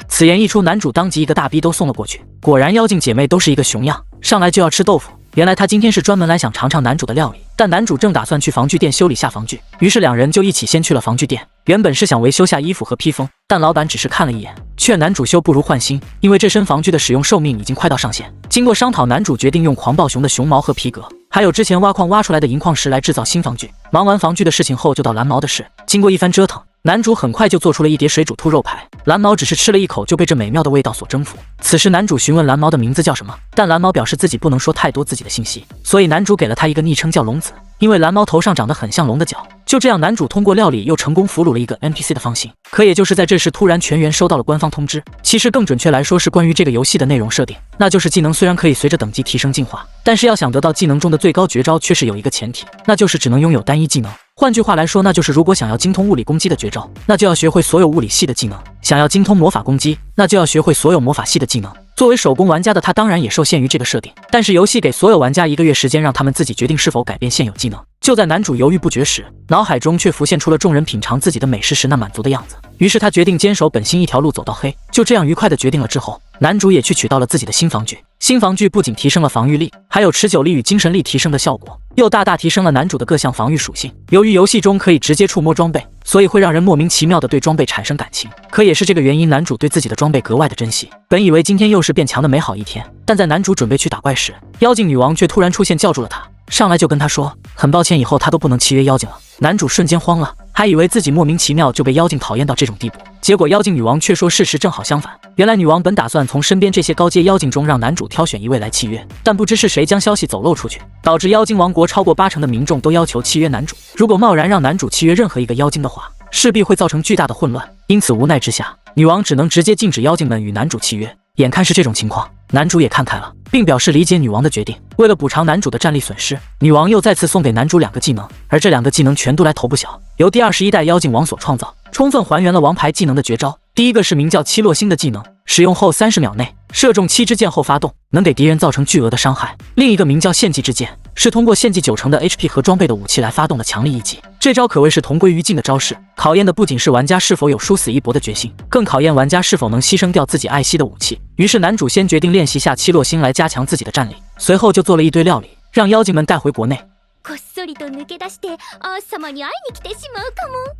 此言一出，男主当即一个大逼都送了过去。果然妖精姐妹都是一个熊样，上来就要吃豆腐。原来他今天是专门来想尝尝男主的料理，但男主正打算去防具店修理下防具，于是两人就一起先去了防具店。原本是想维修下衣服和披风，但老板只是看了一眼，劝男主修不如换新，因为这身防具的使用寿命已经快到上限。经过商讨，男主决定用狂暴熊的熊毛和皮革，还有之前挖矿挖出来的银矿石来制造新防具。忙完防具的事情后，就到蓝毛的事。经过一番折腾，男主很快就做出了一碟水煮兔肉排，蓝毛只是吃了一口就被这美妙的味道所征服。此时男主询问蓝毛的名字叫什么，但蓝毛表示自己不能说太多自己的信息，所以男主给了他一个昵称叫龙子，因为蓝毛头上长得很像龙的角。就这样，男主通过料理又成功俘虏了一个 NPC 的方形。可也就是在这时，突然全员收到了官方通知，其实更准确来说是关于这个游戏的内容设定，那就是技能虽然可以随着等级提升进化，但是要想得到技能中的最高绝招，却是有一个前提，那就是只能拥有单一技能。换句话来说，那就是如果想要精通物理攻击的绝招，那就要学会所有物理系的技能；想要精通魔法攻击，那就要学会所有魔法系的技能。作为手工玩家的他当然也受限于这个设定，但是游戏给所有玩家1个月时间，让他们自己决定是否改变现有技能。就在男主犹豫不决时，脑海中却浮现出了众人品尝自己的美食时那满足的样子，于是他决定坚守本心，一条路走到黑。就这样愉快地决定了之后，男主也去取到了自己的新防具。新防具不仅提升了防御力，还有持久力与精神力提升的效果，又大大提升了男主的各项防御属性。由于游戏中可以直接触摸装备，所以会让人莫名其妙地对装备产生感情。可也是这个原因，男主对自己的装备格外的珍惜。本以为今天又是变强的美好一天，但在男主准备去打怪时，妖精女王却突然出现叫住了他，上来就跟他说很抱歉，以后他都不能契约妖精了。男主瞬间慌了，还以为自己莫名其妙就被妖精讨厌到这种地步，结果妖精女王却说事实正好相反。原来女王本打算从身边这些高阶妖精中让男主挑选一位来契约，但不知是谁将消息走漏出去，导致妖精王国超过80%的民众都要求契约男主。如果贸然让男主契约任何一个妖精的话，势必会造成巨大的混乱，因此无奈之下，女王只能直接禁止妖精们与男主契约。眼看是这种情况，男主也看开了，并表示理解女王的决定。为了补偿男主的战力损失，女王又再次送给男主2个技能，而这2个技能全都来头不小，由第21代妖精王所创造，充分还原了王牌技能的绝招。第一个是名叫七落星的技能，使用后30秒内射中7支箭后发动，能给敌人造成巨额的伤害。另一个名叫献祭之箭，是通过献祭90%的 HP 和装备的武器来发动的强力一击。这招可谓是同归于尽的招式，考验的不仅是玩家是否有殊死一搏的决心，更考验玩家是否能牺牲掉自己爱惜的武器。于是男主先决定练习下七落星来加强自己的战力，随后就做了一堆料理，让妖精们带回国内。こっそりと抜け出して王様に会いに来てしまうかも。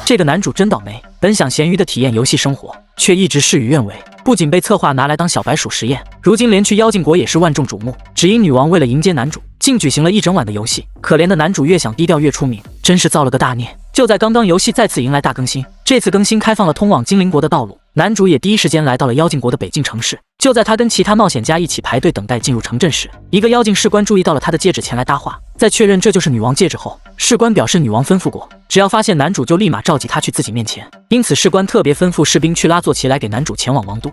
这个男主真倒霉，本想咸鱼的体验游戏生活，却一直事与愿违。不仅被策划拿来当小白鼠实验，如今连去妖精国也是万众瞩目。只因女王为了迎接男主，竟举行了一整晚的游戏。可怜的男主越想低调越出名，真是造了个大孽。就在刚刚游戏再次迎来大更新，这次更新开放了通往精灵国的道路，男主也第一时间来到了妖精国的北境城市。就在他跟其他冒险家一起排队等待进入城镇时，一个妖精士官注意到了他的戒指，前来搭话。在确认这就是女王戒指后，士官表示女王吩咐过，只要发现男主就立马召集他去自己面前，因此士官特别吩咐士兵去拉坐骑来给男主前往王都。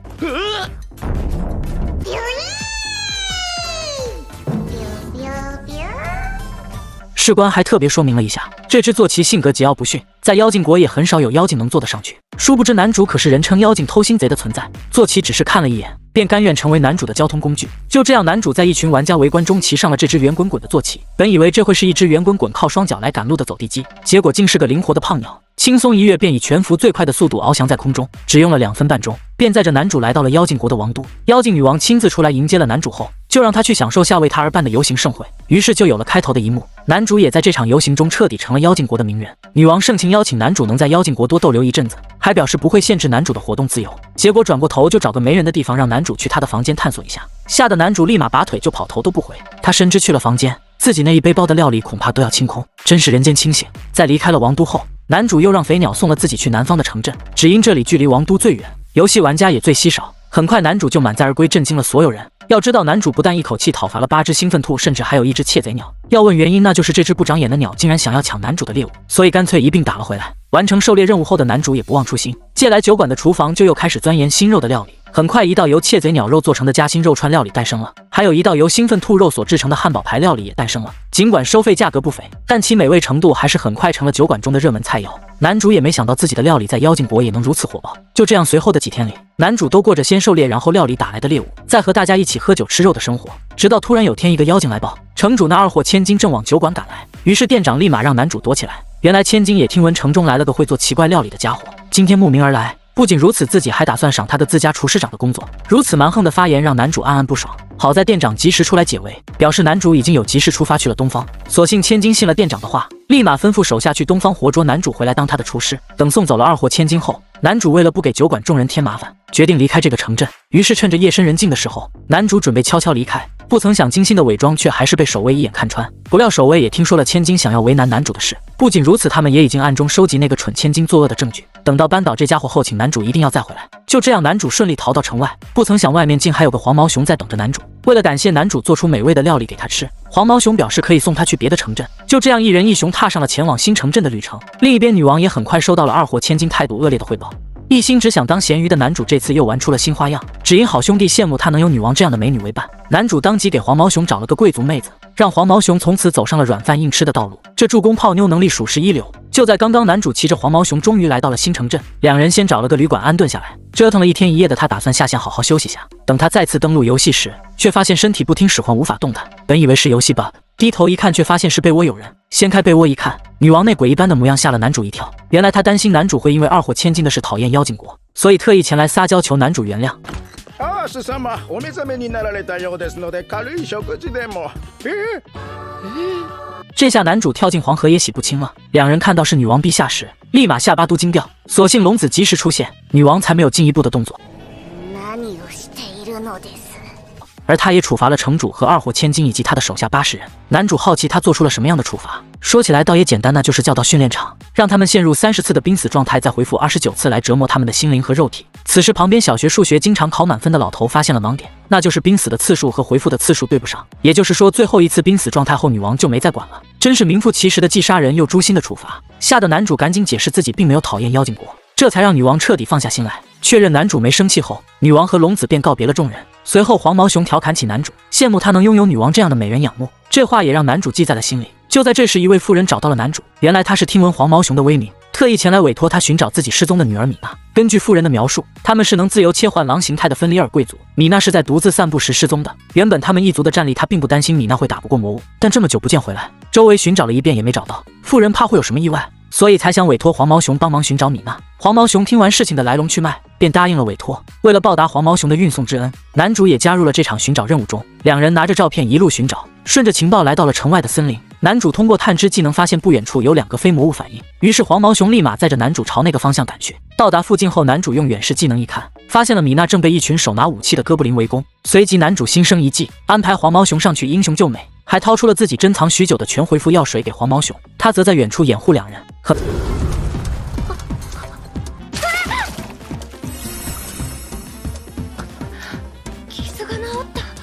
士官还特别说明了一下，这只坐骑性格桀骜不驯，在妖精国也很少有妖精能坐得上去。殊不知男主可是人称妖精偷心贼的存在，坐骑只是看了一眼，便甘愿成为男主的交通工具。就这样，男主在一群玩家围观中骑上了这只圆滚滚的坐骑。本以为这会是一只圆滚滚靠双脚来赶路的走地鸡，结果竟是个灵活的胖鸟，轻松一跃便以全幅最快的速度翱翔在空中，只用了2分半钟，便载着男主来到了妖精国的王都。妖精女王亲自出来迎接了男主后，就让他去享受下为他而办的游行盛会。于是就有了开头的一幕，男主也在这场游行中彻底成了妖精国的名媛。女王盛情邀请男主能在妖精国多逗留一阵子，还表示不会限制男主的活动自由。结果转过头就找个没人的地方让男主去他的房间探索一下，吓得男主立马拔腿就跑，头都不回。他深知去了房间，自己那一背包的料理恐怕都要清空，真是人间清醒。在离开了王都后，男主又让肥鸟送了自己去南方的城镇，只因这里距离王都最远，游戏玩家也最稀少。很快男主就满载而归，震惊了所有人。要知道男主不但一口气讨伐了8只兴奋兔，甚至还有1只窃贼鸟。要问原因，那就是这只不长眼的鸟竟然想要抢男主的猎物，所以干脆一并打了回来。完成狩猎任务后的男主也不忘初心，借来酒馆的厨房就又开始钻研新肉的料理。很快一道由窃贼鸟肉做成的夹心肉串料理诞生了，还有一道由兴奋兔肉所制成的汉堡排料理也诞生了。尽管收费价格不菲，但其美味程度还是很快成了酒馆中的热门菜肴。男主也没想到自己的料理在妖精国也能如此火爆。就这样，随后的几天里，男主都过着先狩猎然后料理打来的猎物，再和大家一起喝酒吃肉的生活。直到突然有天，一个妖精来报，城主那2货千金正往酒馆赶来，于是店长立马让男主躲起来。原来千金也听闻城中来了个会做奇怪料理的家伙，今天慕名而来，不仅如此，自己还打算赏他的自家厨师长的工作。如此蛮横的发言让男主暗暗不爽。好在店长及时出来解围，表示男主已经有急事出发去了东方。所幸千金信了店长的话，立马吩咐手下去东方活捉男主回来当他的厨师。等送走了二货千金后，男主为了不给酒馆众人添麻烦，决定离开这个城镇。于是趁着夜深人静的时候，男主准备悄悄离开。不曾想精心的伪装却还是被守卫一眼看穿。不料守卫也听说了千金想要为难男主的事。不仅如此，他们也已经暗中收集那个蠢千金作恶的证据。等到扳倒这家伙后，请男主一定要再回来。就这样，男主顺利逃到城外。不曾想外面竟还有个黄毛熊在等着男主。为了感谢男主做出美味的料理给他吃，黄毛熊表示可以送他去别的城镇。就这样，一人一熊踏上了前往新城镇的旅程。另一边，女王也很快收到了二货千金态度恶劣的汇报。一心只想当咸鱼的男主这次又玩出了新花样，只因好兄弟羡慕他能有女王这样的美女为伴。男主当即给黄毛熊找了个贵族妹子，让黄毛熊从此走上了软饭硬吃的道路。这助攻泡妞能力属实一流。就在刚刚，男主骑着黄毛熊终于来到了新城镇，两人先找了个旅馆安顿下来。折腾了一天一夜的他打算下线好好休息下。等他再次登录游戏时，却发现身体不听使唤，无法动弹。本以为是游戏 bug， 低头一看却发现是被窝有人。掀开被窝一看，女王那诡异般的模样吓了男主一跳。原来他担心男主会因为二货千金的事讨厌妖精国，所以特意前来撒娇求男主原谅。お目覚めになられたようですので、軽い食事でも。这下男主跳进黄河也洗不清了。两人看到是女王陛下时，立马下巴都惊掉。所幸龙子及时出现，女王才没有进一步的动作。而他也处罚了城主和二货千金以及他的手下80人。男主好奇他做出了什么样的处罚，说起来倒也简单，那就是叫到训练场，让他们陷入30次的濒死状态，再回复29次来折磨他们的心灵和肉体。此时旁边小学数学经常考满分的老头发现了盲点，那就是濒死的次数和回复的次数对不上，也就是说最后一次濒死状态后女王就没再管了。真是名副其实的既杀人又诛心的处罚，吓得男主赶紧解释自己并没有讨厌妖精国，这才让女王彻底放下心来。确认男主没生气后，女王和龙子便告别了众人。随后黄毛熊调侃起男主，羡慕他能拥有女王这样的美人仰慕，这话也让男主记在了心里。就在这时，一位妇人找到了男主，原来他是听闻黄毛熊的威名，特意前来委托他寻找自己失踪的女儿米娜。根据妇人的描述，他们是能自由切换狼形态的芬里尔贵族，米娜是在独自散步时失踪的。原本他们一族的战力，他并不担心米娜会打不过魔物，但这么久不见回来，周围寻找了一遍也没找到，妇人怕会有什么意外，所以才想委托黄毛熊帮忙寻找米娜。黄毛熊听完事情的来龙去脉，便答应了委托。为了报答黄毛熊的运送之恩，男主也加入了这场寻找任务中。两人拿着照片一路寻找，顺着情报来到了城外的森林。男主通过探知技能发现不远处有2个非魔物反应，于是黄毛熊立马载着男主朝那个方向赶去。到达附近后，男主用远视技能一看，发现了米娜正被一群手拿武器的哥布林围攻。随即男主心生一计，安排黄毛熊上去英雄救美，还掏出了自己珍藏许久的全回复药水给黄毛熊，他则在远处掩护两人。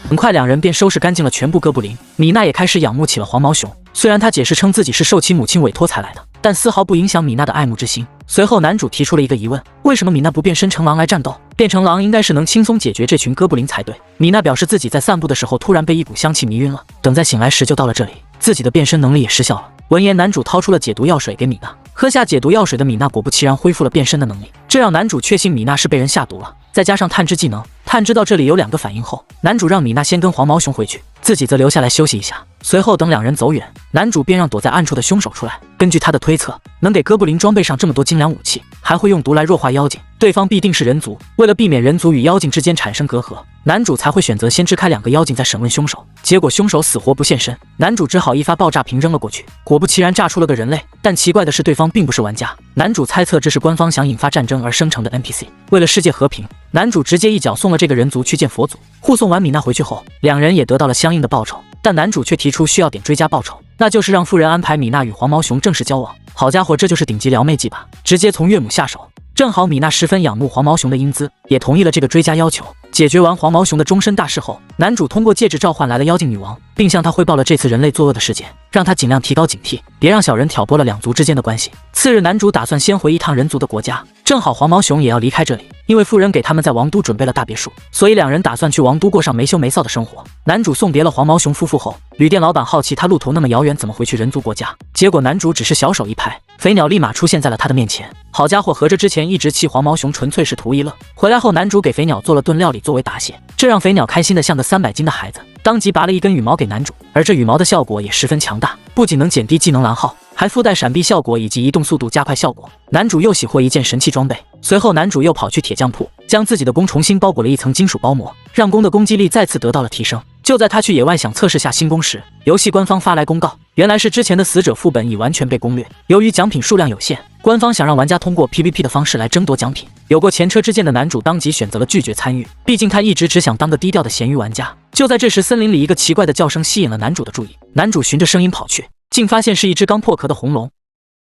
很快两人便收拾干净了全部哥布林，米娜也开始仰慕起了黄毛熊。虽然她解释称自己是受其母亲委托才来的，但丝毫不影响米娜的爱慕之心。随后男主提出了一个疑问，为什么米娜不变身成狼来战斗？变成狼应该是能轻松解决这群哥布林才对。米娜表示自己在散步的时候突然被一股香气迷晕了，等再醒来时就到了这里，自己的变身能力也失效了。闻言，男主掏出了解毒药水给米娜，喝下解毒药水的米娜果不其然恢复了变身的能力，这让男主确信米娜是被人下毒了。再加上探知技能，探知到这里有2个反应后，男主让米娜先跟黄毛熊回去，自己则留下来休息一下。随后等两人走远，男主便让躲在暗处的凶手出来。根据他的推测，能给哥布林装备上这么多精良武器，还会用毒来弱化妖精，对方必定是人族。为了避免人族与妖精之间产生隔阂，男主才会选择先支开2个妖精再审问凶手。结果凶手死活不现身，男主只好一发爆炸瓶扔了过去，果不其然炸出了个人类。但奇怪的是，对方并不是玩家。男主猜测这是官方想引发战争而生成的 NPC。为了世界和平，男主直接一脚送了这个人族去见佛祖。护送完米娜回去后，两人也得到了相应的报酬，但男主却提出需要点追加报酬，那就是让妇人安排米娜与黄毛熊正式交往。好家伙，这就是顶级撩妹技吧，直接从岳母下手。正好米娜十分仰慕黄毛熊的英姿，也同意了这个追加要求。解决完黄毛熊的终身大事后，男主通过戒指召唤来了妖精女王，并向她汇报了这次人类作恶的事件，让她尽量提高警惕，别让小人挑拨了2族之间的关系。次日，男主打算先回一趟人族的国家，正好黄毛熊也要离开这里，因为妇人给他们在王都准备了大别墅，所以两人打算去王都过上没羞没臊的生活。男主送别了黄毛熊夫妇后，旅店老板好奇他路途那么遥远，怎么回去人族国家？结果男主只是小手一拍，肥鸟立马出现在了他的面前。好家伙，合着之前一直气黄毛熊纯粹是图一乐。回来后，男主给肥鸟做了顿料理作为答谢，这让肥鸟开心的像个300斤的孩子，当即拔了一根羽毛给男主，而这羽毛的效果也十分强大。不仅能减低技能蓝耗，还附带闪避效果以及移动速度加快效果。男主又喜获一件神器装备，随后男主又跑去铁匠铺，将自己的弓重新包裹了一层金属包膜，让弓的攻击力再次得到了提升。就在他去野外想测试下新弓时，游戏官方发来公告，原来是之前的死者副本已完全被攻略。由于奖品数量有限，官方想让玩家通过 PVP 的方式来争夺奖品。有过前车之鉴的男主当即选择了拒绝参与，毕竟他一直只想当个低调的咸鱼玩家。就在这时，森林里一个奇怪的叫声吸引了男主的注意，男主循着声音跑去，竟发现是一只刚破壳的红龙。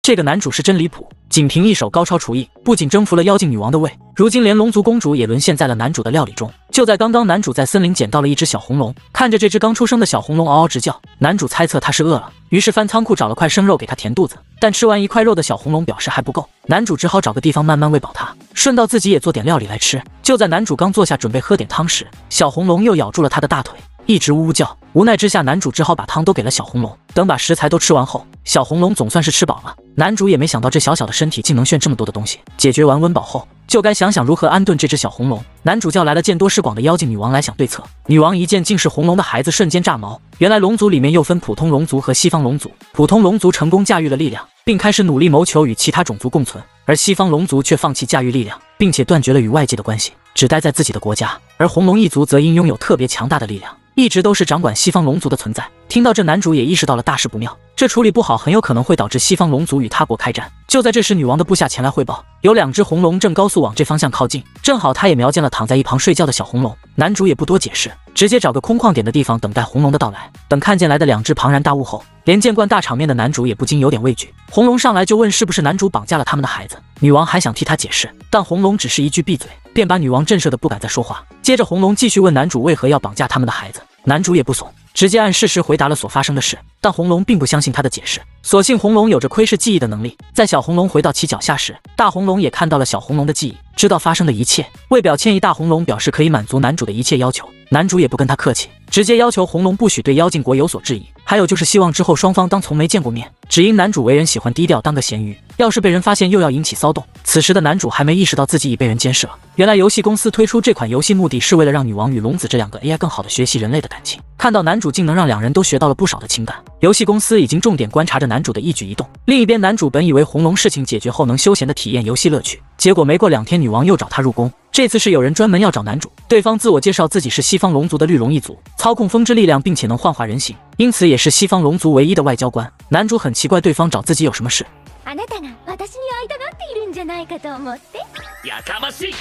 这个男主是真离谱，仅凭一手高超厨艺，不仅征服了妖精女王的胃，如今连龙族公主也沦陷在了男主的料理中。就在刚刚，男主在森林捡到了一只小红龙，看着这只刚出生的小红龙嗷嗷直叫，男主猜测它是饿了，于是翻仓库找了块生肉给它填肚子。但吃完一块肉的小红龙表示还不够，男主只好找个地方慢慢喂饱它，顺道自己也做点料理来吃。就在男主刚坐下准备喝点汤时，小红龙又咬住了他的大腿，一直呜呜叫。无奈之下，男主只好把汤都给了小红龙。等把食材都吃完后，小红龙总算是吃饱了。男主也没想到这小小的身体竟能炫这么多的东西。解决完温饱后，就该想想如何安顿这只小红龙。男主叫来了见多识广的妖精女王来想对策。女王一见竟是红龙的孩子，瞬间炸毛。原来龙族里面又分普通龙族和西方龙族，普通龙族成功驾驭了力量，并开始努力谋求与其他种族共存，而西方龙族却放弃驾驭力量，并且断绝了与外界的关系，只待在自己的国家。而红龙一族则因拥有特别强大的力量，一直都是掌管西方龙族的存在。听到这，男主也意识到了大事不妙，这处理不好很有可能会导致西方龙族与他国开战。就在这时，女王的部下前来汇报，有2只红龙正高速往这方向靠近，正好他也瞄见了躺在一旁睡觉的小红龙。男主也不多解释，直接找个空旷点的地方等待红龙的到来。等看见来的2只庞然大物后，连见惯大场面的男主也不禁有点畏惧。红龙上来就问是不是男主绑架了他们的孩子，女王还想替他解释，但红龙只是一句闭嘴，便把女王震慑得不敢再说话。接着红龙继续问男主为何要绑架他们的孩子，男主也不怂，直接按事实回答了所发生的事。但红龙并不相信他的解释，所幸红龙有着窥视记忆的能力，在小红龙回到其脚下时，大红龙也看到了小红龙的记忆，知道发生的一切。为表歉意，大红龙表示可以满足男主的一切要求。男主也不跟他客气，直接要求红龙不许对妖精国有所质疑，还有就是希望之后双方当从没见过面。只因男主为人喜欢低调，当个咸鱼，要是被人发现又要引起骚动。此时的男主还没意识到自己已被人监视了。原来游戏公司推出这款游戏目的是为了让女王与龙子这2个 AI 更好的学习人类的感情。看到男主竟能让2人都学到了不少的情感，游戏公司已经重点观察着男主的一举一动。另一边，男主本以为红龙事情解决后能休闲的体验游戏乐趣，结果没过2天，女王又找他入宫。这次是有人专门要找男主，对方自我介绍自己是西方龙族的绿龙一族，操控风之力量，并且能幻化人形，因此也是西方龙族唯一的外交官。男主很奇怪对方找自己有什么事。あなたが私に会いたがっているんじゃないかと思って。やかましい。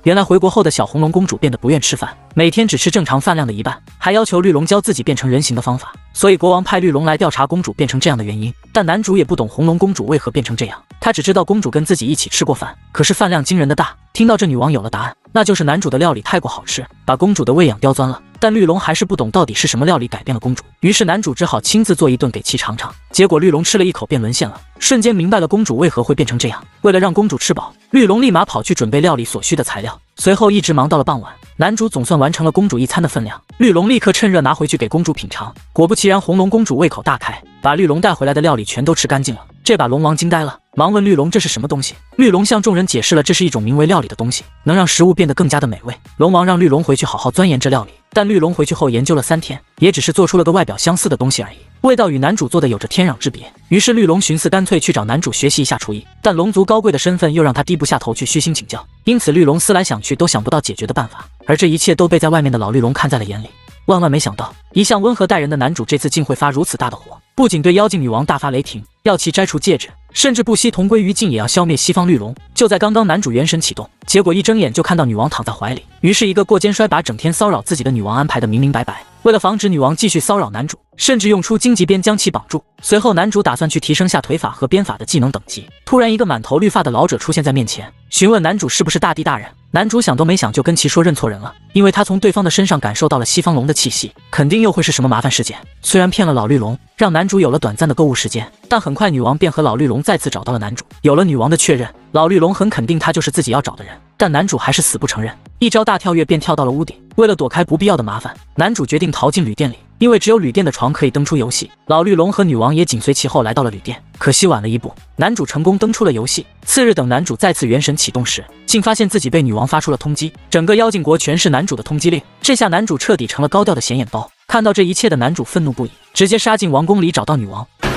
原来回国后的小红龙公主变得不愿吃饭，每天只吃正常饭量的一半，还要求绿龙教自己变成人形的方法。所以国王派绿龙来调查公主变成这样的原因。但男主也不懂红龙公主为何变成这样，他只知道公主跟自己一起吃过饭，可是饭量惊人的大。听到这，女王有了答案，那就是男主的料理太过好吃，把公主的胃养刁钻了。但绿龙还是不懂到底是什么料理改变了公主，于是男主只好亲自做一顿给其尝尝。结果绿龙吃了一口便沦陷了，瞬间明白了公主为何会变成这样。为了让公主吃饱，绿龙立马跑去准备料理所需的材料，随后一直忙到了傍晚。男主总算完成了公主一餐的分量，绿龙立刻趁热拿回去给公主品尝。果不其然，红龙公主胃口大开，把绿龙带回来的料理全都吃干净了。这把龙王惊呆了，忙问绿龙这是什么东西。绿龙向众人解释了这是一种名为料理的东西，能让食物变得更加的美味。龙王让绿龙回去好好钻研这料理，但绿龙回去后研究了3天，也只是做出了个外表相似的东西而已，味道与男主做的有着天壤之别。于是绿龙寻思干脆去找男主学习一下厨艺，但龙族高贵的身份又让他低不下头去虚心请教，因此绿龙思来想去都想不到解决的办法，而这一切都被在外面的老绿龙看在了眼里。万万没想到，一向温和待人的男主这次竟会发如此大的火，不仅对妖精女王大发雷霆，要其摘除戒指，甚至不惜同归于尽也要消灭西方绿龙。就在刚刚，男主元神启动，结果一睁眼就看到女王躺在怀里，于是一个过肩摔把整天骚扰自己的女王安排得明明白白。为了防止女王继续骚扰男主，甚至用出荆棘鞭将其绑住。随后男主打算去提升下腿法和鞭法的技能等级，突然一个满头绿发的老者出现在面前，询问男主是不是大帝大人。男主想都没想就跟其说认错人了，因为他从对方的身上感受到了西方龙的气息，肯定又会是什么麻烦事件。虽然骗了老绿龙，让男主有了短暂的购物时间，但很快女王便和老绿龙再次找到了男主。有了女王的确认，老绿龙很肯定他就是自己要找的人，但男主还是死不承认，一招大跳跃便跳到了屋顶。为了躲开不必要的麻烦，男主决定逃进旅店里，因为只有旅店的床可以登出游戏。老绿龙和女王也紧随其后来到了旅店，可惜晚了一步，男主成功登出了游戏。次日等男主再次元神启动时，竟发现自己被女王发出了通缉，整个妖精国全是男主的通缉令。这下男主彻底成了高调的显眼包。看到这一切的男主愤怒不已，直接杀进王宫里找到女王。何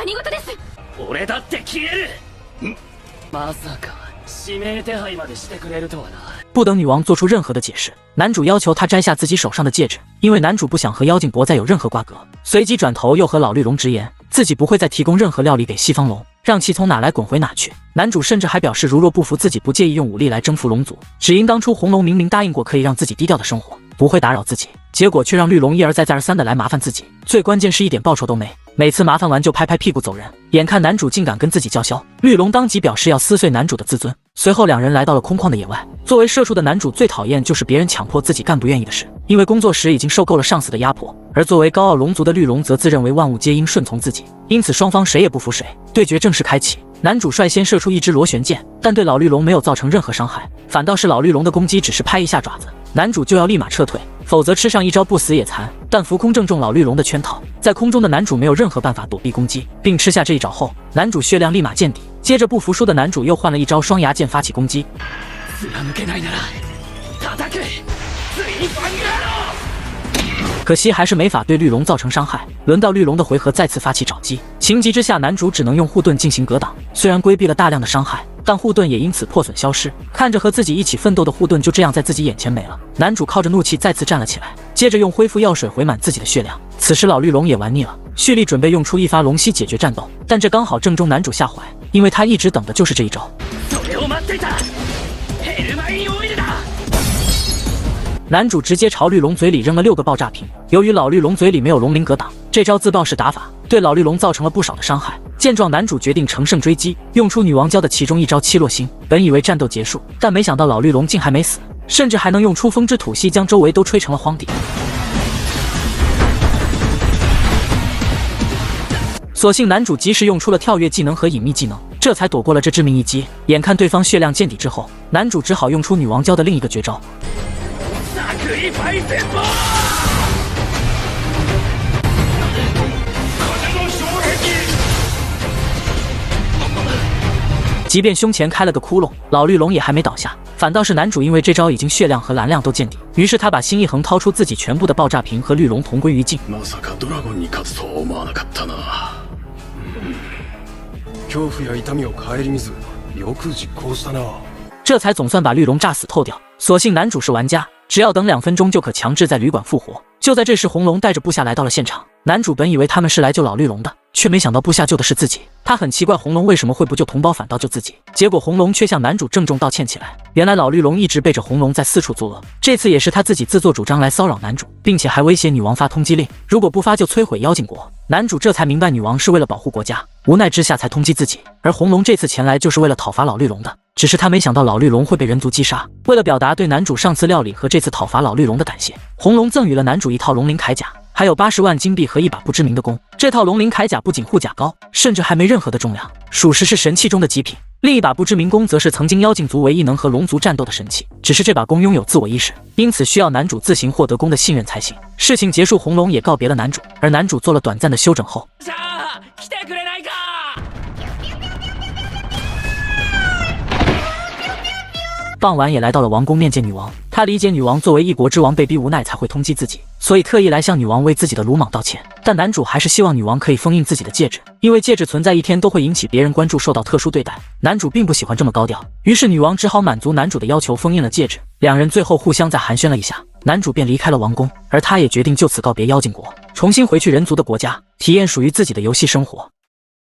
事です。俺だって消える。まさか指名手配までしてくれるとはな。不等女王做出任何的解释，男主要求她摘下自己手上的戒指，因为男主不想和妖精国再有任何瓜葛。随即转头又和老绿龙直言，自己不会再提供任何料理给西方龙，让其从哪来滚回哪去。男主甚至还表示，如若不服，自己不介意用武力来征服龙族，只因当初红龙明明答应过可以让自己低调的生活，不会打扰自己，结果却让绿龙一而再再而三的来麻烦自己，最关键是一点报酬都没，每次麻烦完就拍拍屁股走人。眼看男主竟敢跟自己叫嚣，绿龙当即表示要撕碎男主的自尊。随后两人来到了空旷的野外。作为社畜的男主最讨厌就是别人强迫自己干不愿意的事，因为工作时已经受够了上司的压迫，而作为高傲龙族的绿龙则自认为万物皆应顺从自己，因此双方谁也不服谁，对决正式开启。男主率先射出一支螺旋剑，但对老绿龙没有造成任何伤害，反倒是老绿龙的攻击只是拍一下爪子，男主就要立马撤退，否则吃上一招不死也残。但浮空正中老绿龙的圈套，在空中的男主没有任何办法躲避攻击，并吃下这一爪后，男主血量立马见底。接着不服输的男主又换了一招双牙剑发起攻击。可惜还是没法对绿龙造成伤害，轮到绿龙的回合再次发起爪击，情急之下男主只能用护盾进行格挡，虽然规避了大量的伤害，但护盾也因此破损消失。看着和自己一起奋斗的护盾就这样在自己眼前没了，男主靠着怒气再次站了起来，接着用恢复药水回满自己的血量。此时老绿龙也玩腻了，蓄力准备用出一发龙息解决战斗，但这刚好正中男主下怀，因为他一直等的就是这一招。男主直接朝绿龙嘴里扔了6个爆炸瓶，由于老绿龙嘴里没有龙鳞格挡，这招自爆式打法对老绿龙造成了不少的伤害。见状，男主决定乘胜追击，用出女王教的其中一招七落星。本以为战斗结束，但没想到老绿龙竟还没死，甚至还能用出风之吐息将周围都吹成了荒地。所幸男主及时用出了跳跃技能和隐秘技能，这才躲过了这致命一击。眼看对方血量见底之后，男主只好用出女王教的另一个绝招。即便胸前开了个窟窿，老绿龙也还没倒下，反倒是男主因为这招已经血量和蓝量都见底，于是他把心一横，掏出自己全部的爆炸瓶和绿龙同归于尽。这才总算把绿龙炸死透掉。所幸男主是玩家，只要等2分钟就可强制在旅馆复活。就在这时，红龙带着部下来到了现场。男主本以为他们是来救老绿龙的，却没想到部下救的是自己。他很奇怪红龙为什么会不救同胞反倒救自己，结果红龙却向男主郑重道歉起来。原来老绿龙一直背着红龙在四处作恶，这次也是他自己自作主张来骚扰男主，并且还威胁女王发通缉令，如果不发就摧毁妖精国。男主这才明白女王是为了保护国家，无奈之下才通缉自己，而红龙这次前来就是为了讨伐老绿龙的。只是他没想到老绿龙会被人族击杀。为了表达对男主上次料理和这次讨伐老绿龙的感谢，红龙赠予了男主一套龙鳞铠甲，还有80万金币和一把不知名的弓。这套龙鳞铠甲不仅护甲高，甚至还没任何的重量，属实是神器中的极品。另一把不知名弓则是曾经妖精族唯一能和龙族战斗的神器，只是这把弓拥有自我意识，因此需要男主自行获得弓的信任才行。事情结束，红龙也告别了男主，而男主做了短暂的休整后，傍晚也来到了王宫面见女王。他理解女王作为一国之王被逼无奈才会通缉自己，所以特意来向女王为自己的鲁莽道歉。但男主还是希望女王可以封印自己的戒指，因为戒指存在一天都会引起别人关注，受到特殊对待。男主并不喜欢这么高调，于是女王只好满足男主的要求，封印了戒指。两人最后互相再寒暄了一下，男主便离开了王宫，而他也决定就此告别妖精国，重新回去人族的国家，体验属于自己的游戏生活。